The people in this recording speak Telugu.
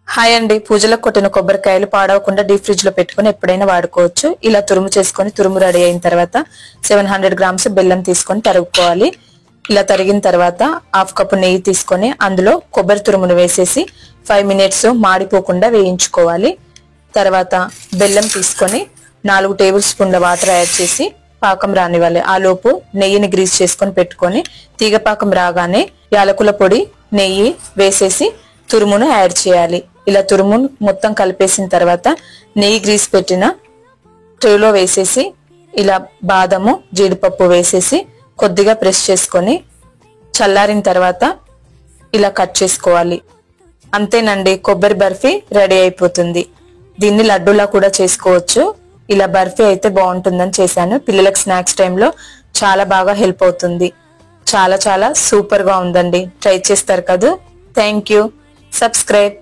హాయ్ అండి, పూజలకు కొట్టిన కొబ్బరికాయలు పాడవకుండా డీప్ ఫ్రిడ్జ్ లో పెట్టుకుని ఎప్పుడైనా వాడుకోవచ్చు. ఇలా తురుము చేసుకొని తురుము రెడీ అయిన తర్వాత 700 గ్రామ్స్ బెల్లం తీసుకొని తరుగుకోవాలి. ఇలా తరిగిన తర్వాత హాఫ్ కప్పు నెయ్యి తీసుకొని అందులో కొబ్బరి తురుమును వేసేసి 5 మినిట్స్ మాడిపోకుండా వేయించుకోవాలి. తర్వాత బెల్లం తీసుకొని 4 టేబుల్ స్పూన్ల వాటర్ యాడ్ చేసి పాకం రానివ్వాలి. ఆ లోపు నెయ్యిని గ్రీస్ చేసుకొని పెట్టుకొని తీగ పాకం రాగానే యాలకుల పొడి, నెయ్యి వేసేసి తురుమును యాడ్ చేయాలి. ఇలా తురుము మొత్తం కలిపేసిన తర్వాత నెయ్యి గ్రీస్ పెట్టిన ట్రేలో వేసేసి ఇలా బాదము, జీడిపప్పు వేసేసి కొద్దిగా ప్రెస్ చేసుకొని చల్లారిన తర్వాత ఇలా కట్ చేసుకోవాలి. అంతేనండి, కొబ్బరి బర్ఫీ రెడీ అయిపోతుంది. దీన్ని లడ్డూలా కూడా చేసుకోవచ్చు. ఇలా బర్ఫీ అయితే బాగుంటుందని చేశాను. పిల్లలకు స్నాక్స్ టైంలో చాలా బాగా హెల్ప్ అవుతుంది. చాలా చాలా సూపర్ గా ఉందండి. ట్రై చేస్తారు కదా. Thank you. సబ్స్క్రైబ్.